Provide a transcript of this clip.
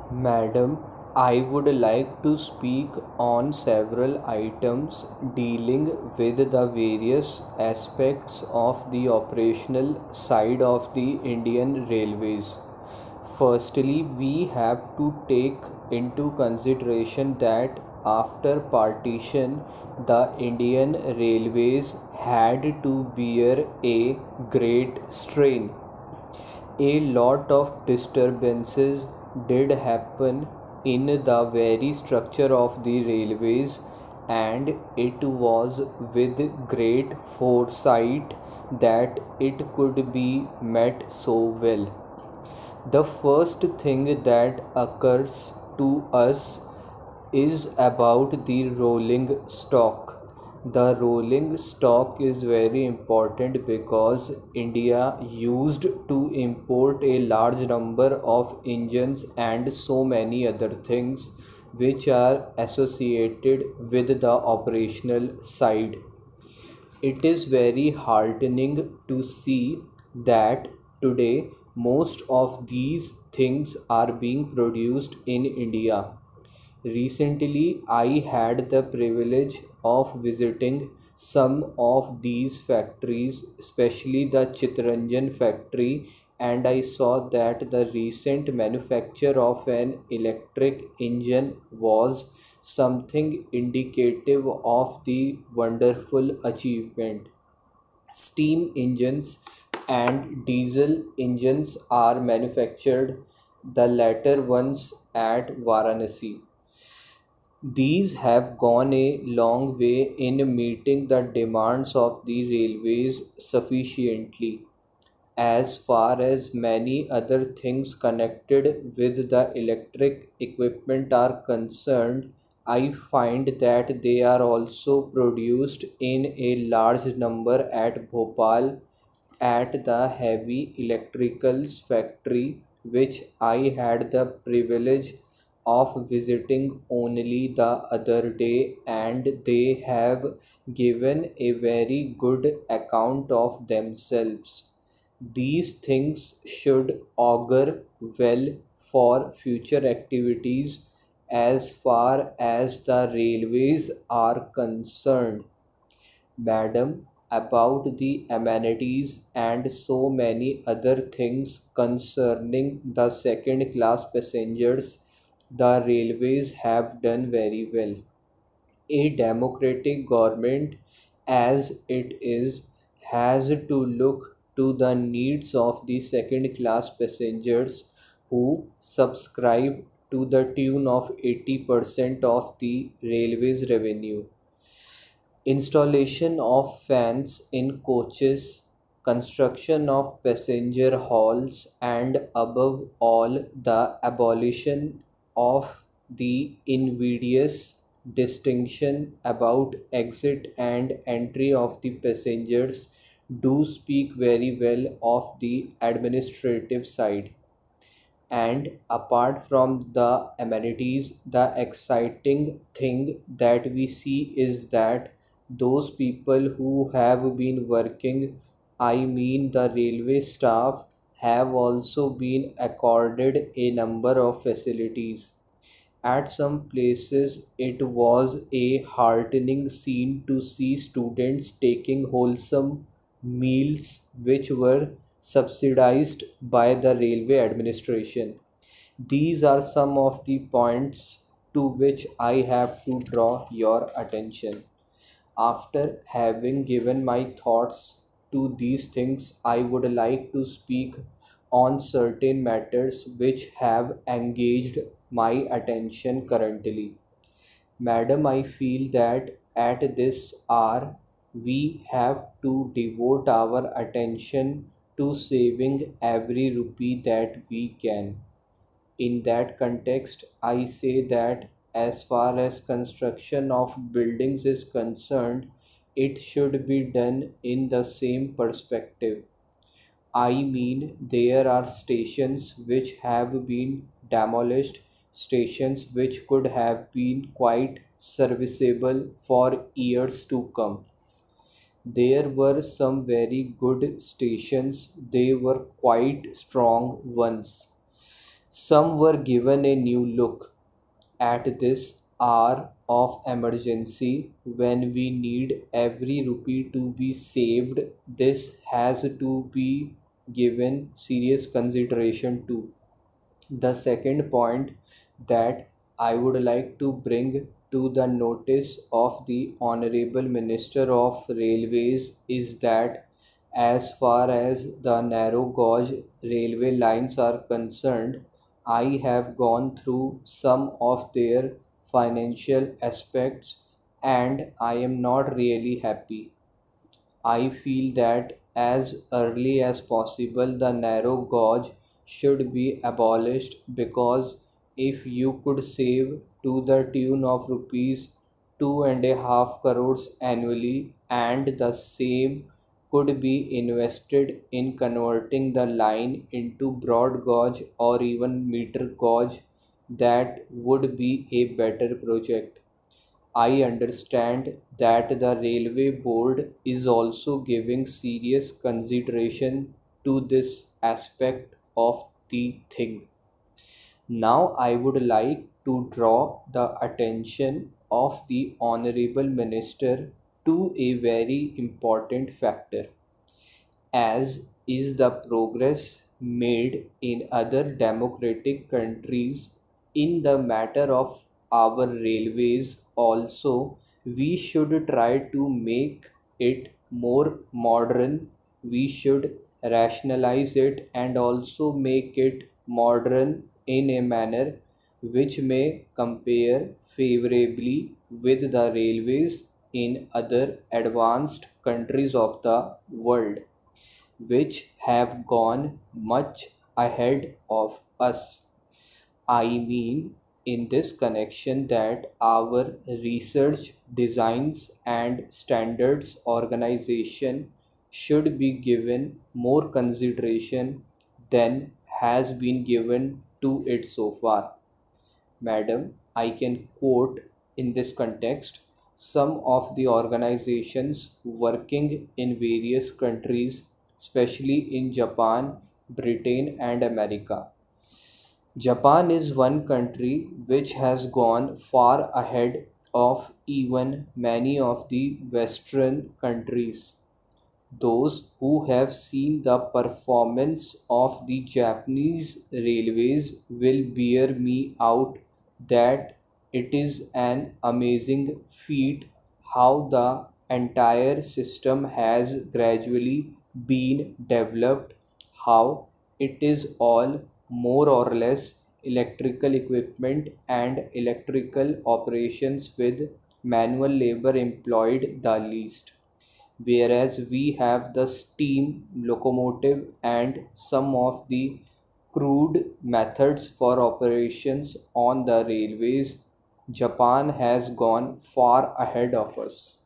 Madam, I would like to speak on several items dealing with the various aspects of the operational side of the Indian Railways. Firstly, we have to take into consideration that after partition, the Indian Railways had to bear a great strain. A lot of disturbances did happen in the very structure of the railways, and it was with great foresight that it could be met so well. The first thing that occurs to us is about the rolling stock. The rolling stock is very important because India used to import a large number of engines and so many other things which are associated with the operational side. It is very heartening to see that today most of these things are being produced in India. Recently, I had the privilege of visiting some of these factories, especially the Chittaranjan factory, and I saw that the recent manufacture of an electric engine was something indicative of the wonderful achievement. Steam engines and diesel engines are manufactured, the latter ones at Varanasi. These have gone a long way in meeting the demands of the railways sufficiently. As far as many other things connected with the electric equipment are concerned, I find that they are also produced in a large number at Bhopal at the heavy electricals factory, which I had the privilege of visiting only the other day, and they have given a very good account of themselves. These things should augur well for future activities as far as the railways are concerned. Madam, about the amenities and so many other things concerning the second class passengers, the railways have done very well. A democratic government, as it is, has to look to the needs of the second class passengers who subscribe to the tune of 80% of the railways revenue. Installation of fans in coaches, construction of passenger halls, and above all, the abolition of the invidious distinction about exit and entry of the passengers do speak very well of the administrative side. And apart from the amenities, the exciting thing that we see is that those people who have been working, I mean the railway staff, have also been accorded a number of facilities. At some places, it was a heartening scene to see students taking wholesome meals which were subsidized by the railway administration. These are some of the points to which I have to draw your attention. After having given my thoughts to these things, I would like to speak on certain matters which have engaged my attention currently. Madam, I feel that at this hour we have to devote our attention to saving every rupee that we can. In that context, I say that as far as construction of buildings is concerned, it should be done in the same perspective. I mean, there are stations which have been demolished, stations which could have been quite serviceable for years to come. There were some very good stations, they were quite strong ones. Some were given a new look at this hour of emergency when we need every rupee to be saved. This has to be given serious consideration to. The second point that I would like to bring to the notice of the Honorable Minister of Railways is that as far as the narrow gauge railway lines are concerned, I have gone through some of their financial aspects and I am not really happy. I feel that as early as possible the narrow gauge should be abolished, because if you could save to the tune of rupees 2.5 crores annually, and the same could be invested in converting the line into broad gauge or even meter gauge, that would be a better project. I understand that the Railway Board is also giving serious consideration to this aspect of the thing. Now, I would like to draw the attention of the Honorable Minister to a very important factor, as is the progress made in other democratic countries in the matter of our railways. Also, we should try to make it more modern. We should rationalize it and also make it modern in a manner which may compare favorably with the railways in other advanced countries of the world, which have gone much ahead of us. I mean, in this connection, that our research, designs, and standards organization should be given more consideration than has been given to it so far. Madam, I can quote in this context some of the organizations working in various countries, especially in Japan, Britain, and America. Japan is one country which has gone far ahead of even many of the Western countries. Those who have seen the performance of the Japanese railways will bear me out that it is an amazing feat how the entire system has gradually been developed, how it is all more or less electrical equipment and electrical operations with manual labor employed the least, whereas we have the steam locomotive and some of the crude methods for operations on the railways. Japan has gone far ahead of us.